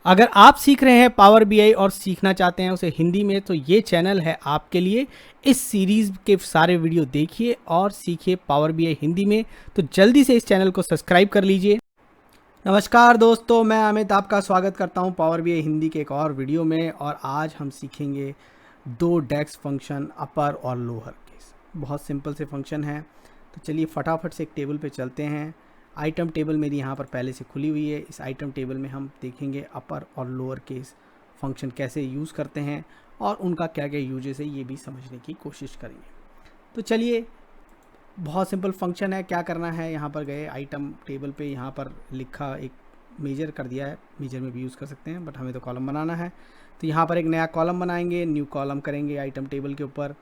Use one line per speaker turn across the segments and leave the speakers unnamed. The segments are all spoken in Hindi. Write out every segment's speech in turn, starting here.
अगर आप सीख रहे हैं पावर बीआई और सीखना चाहते हैं उसे हिंदी में, तो ये चैनल है आपके लिए। इस सीरीज़ के सारे वीडियो देखिए और सीखिए पावर बीआई हिंदी में। तो जल्दी से इस चैनल को सब्सक्राइब कर लीजिए। नमस्कार दोस्तों, मैं अमित आपका स्वागत करता हूं पावर बीआई हिंदी के एक और वीडियो में। और आज हम सीखेंगे दो डेक्स फंक्शन, अपर और लोअर केस। बहुत सिंपल से फंक्शन है। तो चलिए फटाफट से एक टेबल पे चलते हैं। आइटम टेबल मेरी यहाँ पर पहले से खुली हुई है। इस आइटम टेबल में हम देखेंगे अपर और लोअर केस फंक्शन कैसे यूज़ करते हैं और उनका क्या क्या यूजेस है ये भी समझने की कोशिश करेंगे। तो चलिए, बहुत सिंपल फंक्शन है। क्या करना है, यहाँ पर गए आइटम टेबल पे, यहाँ पर लिखा एक मेजर कर दिया है। मेजर में भी यूज़ कर सकते हैं बट हमें तो कॉलम बनाना है। तो यहाँ पर एक नया कॉलम बनाएंगे, न्यू कॉलम करेंगे आइटम टेबल के ऊपर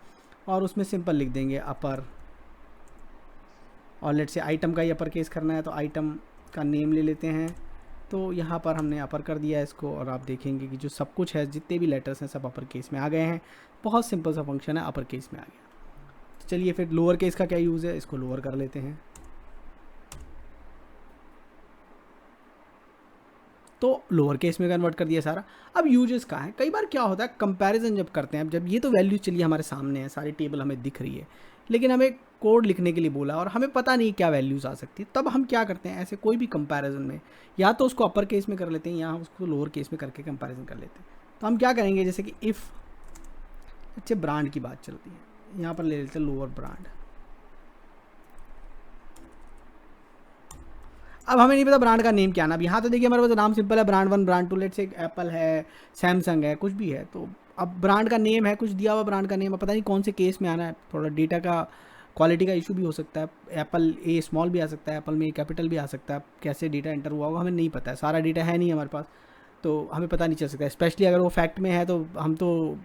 और उसमें सिंपल लिख देंगे अपर। और लेट से आइटम का ही अपर केस करना है तो आइटम का नेम ले लेते हैं। तो यहाँ पर हमने अपर कर दिया है इसको और आप देखेंगे कि जो सब कुछ है, जितने भी लेटर्स हैं सब अपर केस में आ गए हैं। बहुत सिंपल सा फंक्शन है, अपर केस में आ गया। तो चलिए फिर लोअर केस का क्या यूज़ है, इसको लोअर कर लेते हैं। तो लोअर केस में कन्वर्ट कर दिया सारा। अब यूजेस का है, कई बार क्या होता है कंपैरिजन जब करते हैं, जब ये तो वैल्यू चलिए हमारे सामने है, सारी टेबल हमें दिख रही है, लेकिन हमें कोड लिखने के लिए बोला और हमें पता नहीं क्या वैल्यूज़ आ सकती है। तब हम क्या करते हैं, ऐसे कोई भी कंपैरिजन में या तो उसको अपर केस में कर लेते हैं या उसको लोअर केस में करके कंपैरिजन कर लेते हैं। तो हम क्या करेंगे, जैसे कि इफ़ अच्छे ब्रांड की बात चलती है, यहाँ पर ले लेते हैं लोअर ब्रांड। अब हमें नहीं पता ब्रांड का नेम क्या ना। अब यहाँ तो देखिए हमारे पास नाम सिंपल है, ब्रांड 1 ब्रांड 2, लेट से एप्पल है, सैमसंग है, कुछ भी है। तो अब ब्रांड का नेम है, कुछ दिया हुआ ब्रांड का नेम, अब पता नहीं कौन से केस में आना है। थोड़ा डेटा का क्वालिटी का इशू भी हो सकता है। एप्पल ए स्मॉल भी आ सकता है, एप्पल में ए कैपिटल भी आ सकता है। कैसे डेटा एंटर हुआ होगा हमें नहीं पता है, सारा डेटा है नहीं हमारे पास, तो हमें पता नहीं चल सकता। स्पेशली अगर वो फैक्ट में है तो हम तो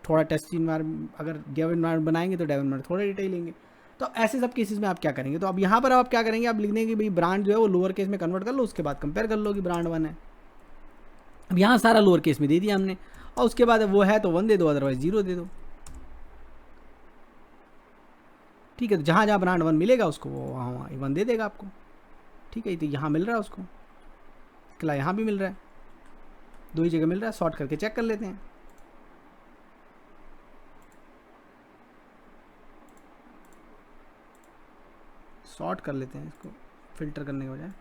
थोड़ा टेस्ट इन्वायरमेंट, अगर डेव इन्वायरमेंट बनाएंगे तो डेव इन्वायरमेंट थोड़ा डेटा ही लेंगे। तो ऐसे सब केसेस में आप क्या करेंगे, तो अब यहाँ पर आप क्या करेंगे, आप लिख देंगे भाई ब्रांड जो है वो लोअर केस में कन्वर्ट कर लो, उसके बाद कंपेयर कर लो कि ब्रांड 1 है। अब यहाँ सारा लोअर केस में दे दिया हमने और उसके बाद वो है तो 1 दे दो, अदरवाइज 0 दे दो। ठीक है, तो जहाँ जहाँ ब्रांड 1 मिलेगा उसको वो वहाँ वहाँ 1 दे देगा आपको। ठीक है, तो यहाँ मिल रहा है उसको, किला यहाँ भी मिल रहा है, दो ही जगह मिल रहा है। सॉर्ट करके चेक कर लेते हैं। सॉर्ट कर लेते हैं इसको फिल्टर करने के बजाय।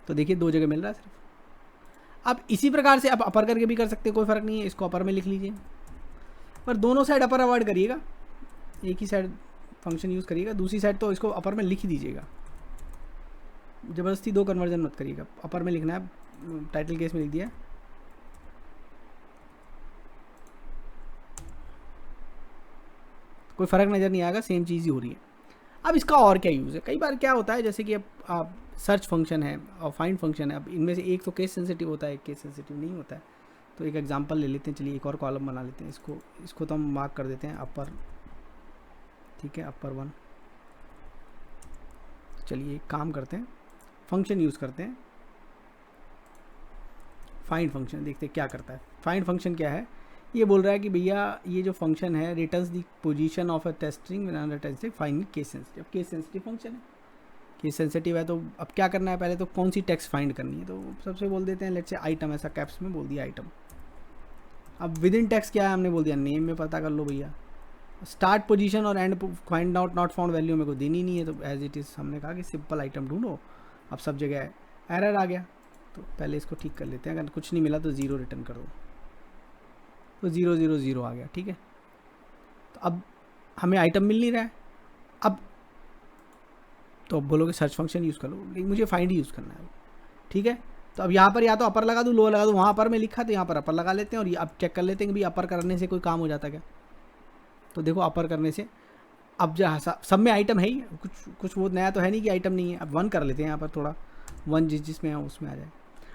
तो देखिए दो जगह मिल रहा है सिर्फ। अब इसी प्रकार से आप अपर करके भी कर सकते हैं, कोई फ़र्क नहीं है। इसको अपर में लिख लीजिए, पर दोनों साइड अपर अवॉइड करिएगा, एक ही साइड फंक्शन यूज़ करिएगा। दूसरी साइड तो इसको अपर में लिख ही दीजिएगा, ज़बरदस्ती दो कन्वर्जन मत करिएगा। अपर में लिखना है, टाइटल केस में लिख दिया, कोई फ़र्क नज़र नहीं आएगा, सेम चीज़ ही हो रही है। अब इसका और क्या यूज़ है, कई बार क्या होता है जैसे कि अब आप सर्च फंक्शन है और फाइंड फंक्शन है। अब इनमें से एक तो केस सेंसिटिव होता है, एक केस सेंसिटिव नहीं होता है। तो एक एग्जांपल ले लेते हैं, चलिए एक और कॉलम बना लेते हैं। इसको तो हम मार्क कर देते हैं अपर। ठीक है, अपर 1। चलिए एक काम करते हैं, फंक्शन यूज़ करते हैं, फाइंड फंक्शन। देखते हैं क्या करता है। फाइंड फंक्शन क्या है, ये बोल रहा है कि भैया ये जो फंक्शन है returns the position of a testing testing find case sensitive. Case sensitive function है, केस सेंसिटिव है। तो अब क्या करना है, पहले तो कौन सी टेक्स्ट फाइंड करनी है। तो सबसे बोल देते हैं लेट्स से आइटम, ऐसा कैप्स में बोल दिया आइटम। अब विद इन टेक्स्ट क्या है, हमने बोल दिया नेम में पता कर लो भैया। स्टार्ट पोजीशन और and find out not found value मेरे को देनी नहीं है, तो एज इट इज़ हमने कहा कि सिंपल आइटम ढूंढो। अब सब जगह एरर आ गया, तो पहले इसको ठीक कर लेते हैं। अगर कुछ नहीं मिला तो 0 रिटर्न कर दो, तो 0 0 0 आ गया। ठीक है, तो अब हमें आइटम मिल नहीं रहा है। अब तो अब बोलोगे सर्च फंक्शन यूज़ कर लो, लेकिन मुझे फाइंड यूज़ करना है। ठीक है, तो अब यहाँ पर या तो अपर लगा दूँ लोअर लगा दूँ, वहाँ पर मैं लिखा तो यहाँ पर अपर लगा लेते हैं और अब चेक कर लेते हैं कि भाई अपर करने से कोई काम हो जाता क्या। तो देखो अपर करने से अब जहाँ सब में आइटम है ही, कुछ वो नया तो है नहीं कि आइटम नहीं है। अब 1 कर लेते हैं यहाँ पर, थोड़ा 1 जिसमें है उसमें आ जाए।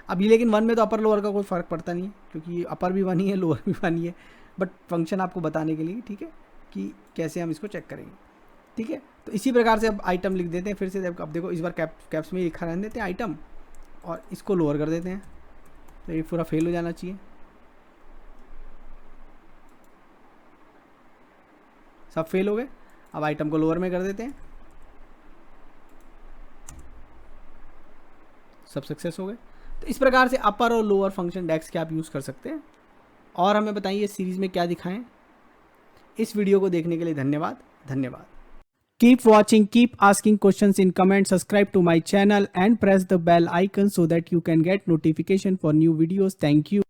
अब ये लेकिन 1 में तो अपर लोअर का कोई फ़र्क पड़ता नहीं है, क्योंकि अपर भी 1 ही है लोअर भी 1 ही है। बट फंक्शन आपको बताने के लिए, ठीक है, कि कैसे हम इसको चेक करेंगे। ठीक है, तो इसी प्रकार से अब आइटम लिख देते हैं फिर से। अब देखो इस बार कैप्स में ही लिखा रहने देते हैं आइटम और इसको लोअर कर देते हैं, तो ये पूरा फेल हो जाना चाहिए। सब फेल हो गए। अब आइटम को लोअर में कर देते हैं, सब सक्सेस हो गए। तो इस प्रकार से अपर और लोअर फंक्शन डेक्स के आप यूज़ कर सकते हैं। और हमें बताइए सीरीज़ में क्या दिखाएं। इस वीडियो को देखने के लिए धन्यवाद। Keep watching, keep asking questions in comments, subscribe to my channel and press the bell icon so that you can get notification for new videos. Thank you.